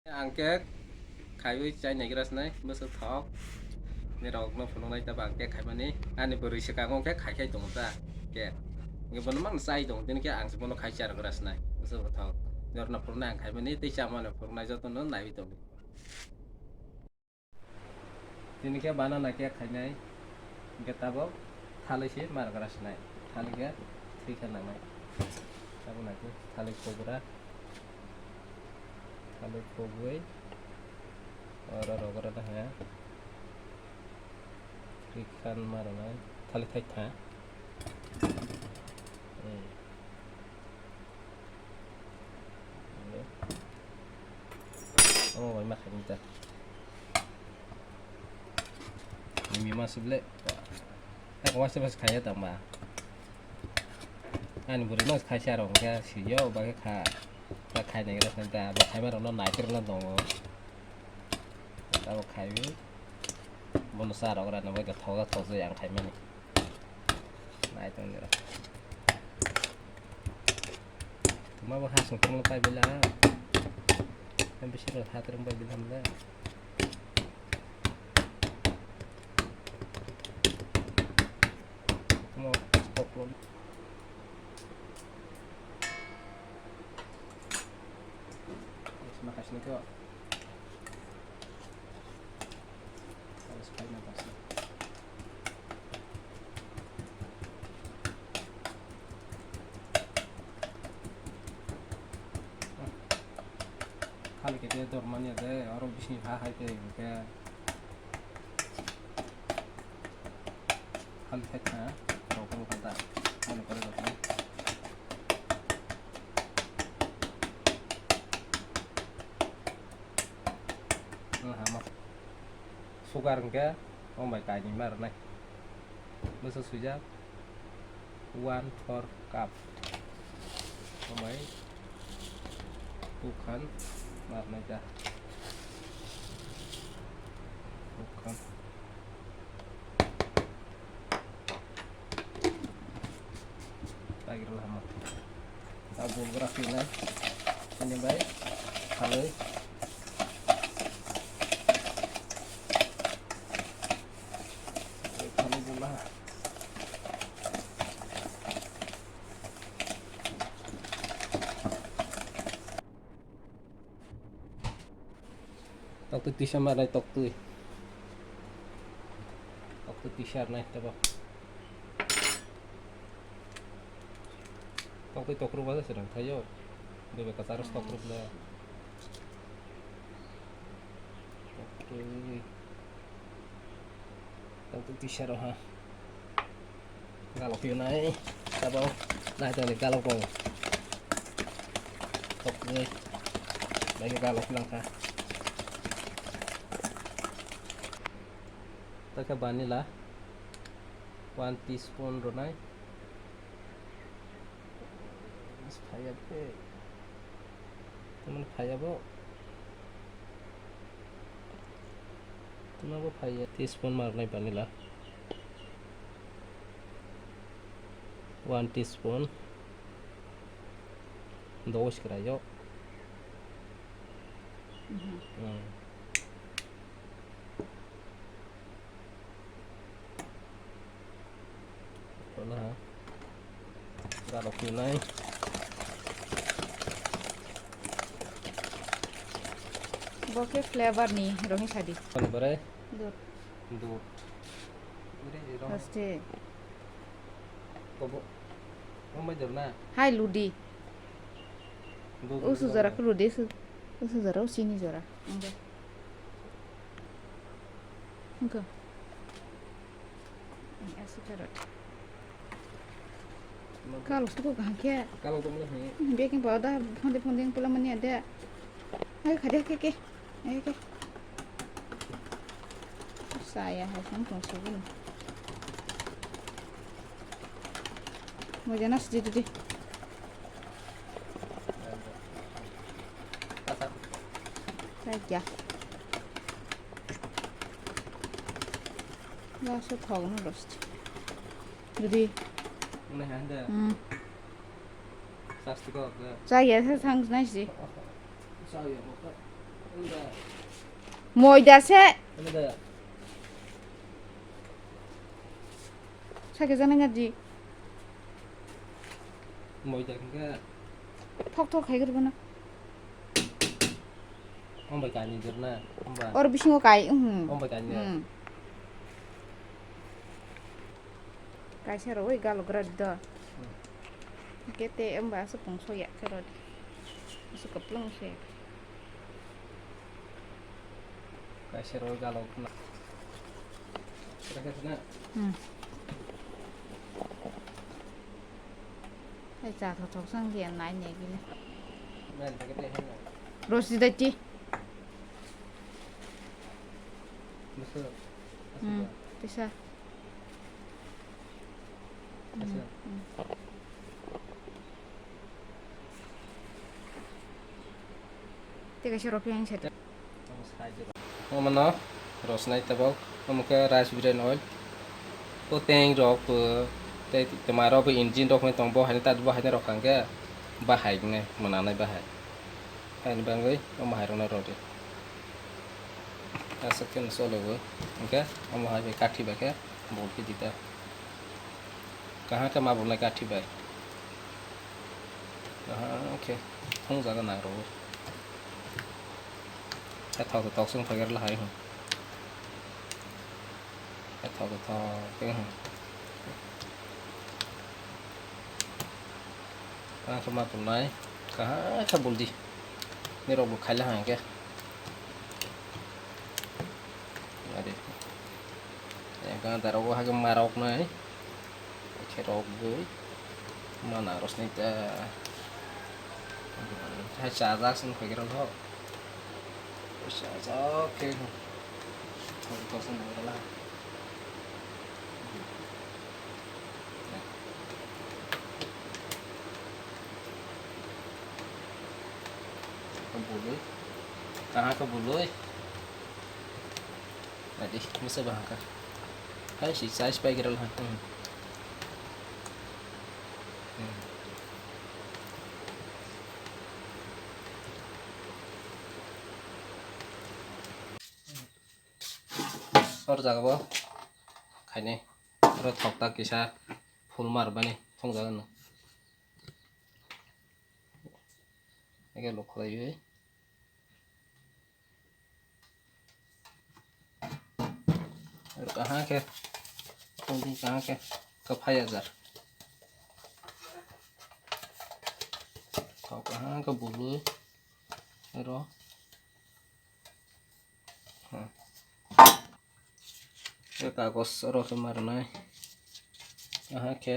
Angke kayu cai này cái này mới sốt thóc nênเราnó phần này ta bằng cái khai mà ní anh beri sekarang cái khai tung ta cái cái phần mang sai tung thì cái ang sebelum khai cara cái này mới sốt thóc giờ nó phần này khai mà ní tí chama nó phần này cho tôi nó này tung thì cái bana này cái khai này cái ta bảo thali sih mar cái này thali cái thì cái này ta bảo này thali cobra thali cobra orang-orang dah ya ikan marana thali thai tha oh vậy mà không ta mình masih beli aku masih kaya tambah anh beri mas kaya sarong kaya siyo bagai kaya kaya nih kita nanti bagai mana orang naik terus nonton tahu kaya bonus sarong orang namanya ketawa tuh yang kaya mana naik tuh nih cuma bahas nongkrong lepas bila yang bisa lihat terus bila bila mau stop dulu makasih nih kok harus pakai nafas kali kita dormannya deh orang bisnis hah itu kayak kali kita kalau kata mana pada datang hama sugar enggak oh my god ini mar này mới suy ra 1/4 cup có mấy bukan mar này ta bukan lagi lama tabung grafiknya ini baik kalau tóc tôi t-shirt mà này tóc tôi t-shirt này coba tóc tôi tóc rubah sedang tayo bebek kata harus tóc rubah tóc tôi t-shirt ha kalau view này coba này tuh nih kalau kau tóc ini lagi kalau bilang ha taka vanilla 1 teaspoon rồi này phải apa teman phải apa teman apa phải teaspoon mar này vanilla 1 teaspoon dos kerayo lah kalau pilih Bokeh flavor nih, rohi sadi. mana berai Dut. dud Pasti. kobo mau jalan Hai Ludi. dud Usu zara ke Ludi su. Usu zara sini zara. Enggak. Enggak. Ini asyik carrot. Kalau suka gak kalau kamu nih baking powder ponding pula mani ada ayo kada ke ayo ke saya harus konsumsi mau janas jadi saja nggak suka roast jadi Ini ada. Sasti kok. saya sang nice sih Saya kok. Moidase Ini dah. sakit sana ngaji. Mau jadi enggak? Tok kayak gitu mana? Om baca ni jerna. Om ba. Or bisingo kai. Om baca ni. Kai seroi galo grada. Kete amba sepung soya serod. Masuk ke plong sih. Kasih roll galau kena. Kira-kira kena. Ai cha thok sang hiền nãy nhảy gini. Men pakai teh ni. Rosi dachi. Besar. Bisa. Besar. Tiga sirup yang saya. Om mana? Ros naik tabau. Om ke raspberry oil. Ko teng rok pe. Teh temaro pe engine rok me tong bo hai ta bo hai rok kan ke. Bahai ne mana nai bahai. Hai ni bang oi. Om bahai rona rodi. Asakin solo go. Okay. Om bahai be kathi ba ke. Bol ke dita. Kaha ka ma bol na kathi ba. Okay. Không ra cái nào rồi. Cái thau xuống phải cái là hay không? Cái thau cái không? Cuma tuh naik, kah bol di, ini robot kalah hang ke? Ada, yang kan taruh gua hagam marok naik, kerok gue, mana harus nih hai cara sih phải cái đó oke thôi có xong rồi đó là không bù lưới cả không bù lưới này đi mới sẽ bằng cả hay chỉ size bay cái đó là और जगह वो खाने और थोकता किसा फूल मार बने थोंग जगह न ये लोग खाई हुए और कहाँ के कौन कहाँ के कफाई हजार तो कहाँ का बोलो रो cái kagus rồi cái mar này ke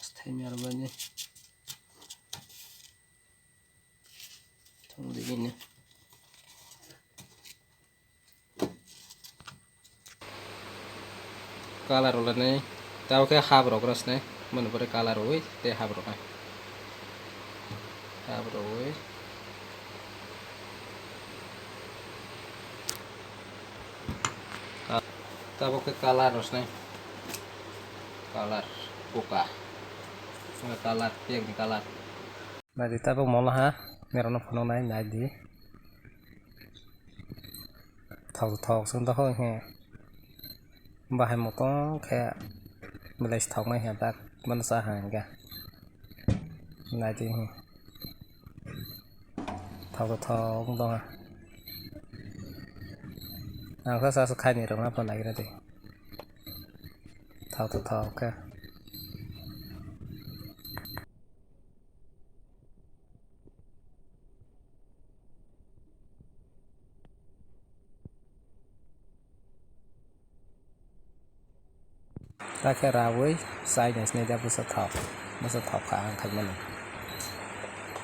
stay mer bani thong di ini color rồi này tao cái hab rồi cross này mình phải color rồi te hab rồi này hab rồi kita pakai color harus nih color buka nggak color yang di color nah kita pakai mola ha merona phone này này đi thầu xuống đó thôi ha bài một con khe mình lấy thầu này hiện tại mình xa hàng cả này đi thầu cũng đó có sao khai này rồi nó này ra đi thao ok ta cái ra với sai này này ra với sự thọc cả thành mình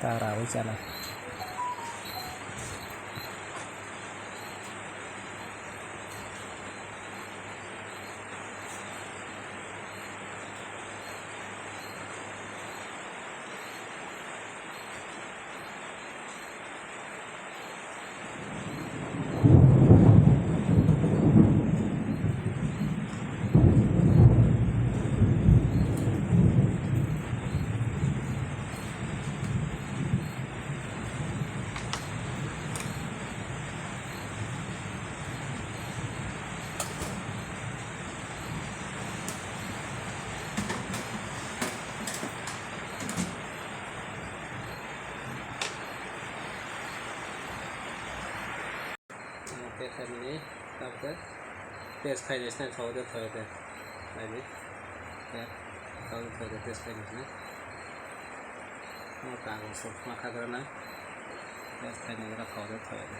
ta ra với cha này खायमानि तापते टेस्ट खायनायसना थावदे थावदे नायनि थावदे थावदे टेस्ट खायनायसना तागो सब माखाग्राना टेस्ट खायनायग्रा थावदे थावदे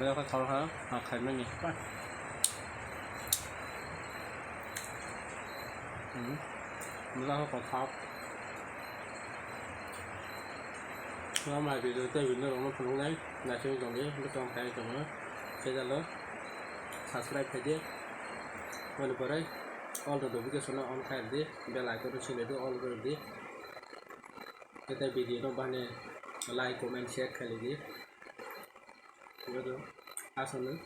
bây giờ tháo hả khai mấy nhỉ bây giờ có tháo nó mà bị đưa tới nó nó không đấy là chơi trong đấy nó trong cái trong nó chơi ra lớn subscribe cái gì mà được đấy all the notification on khai đi bell icon nó xin được all rồi đi cái tay video nó ban này like comment share khai đi Betul, asal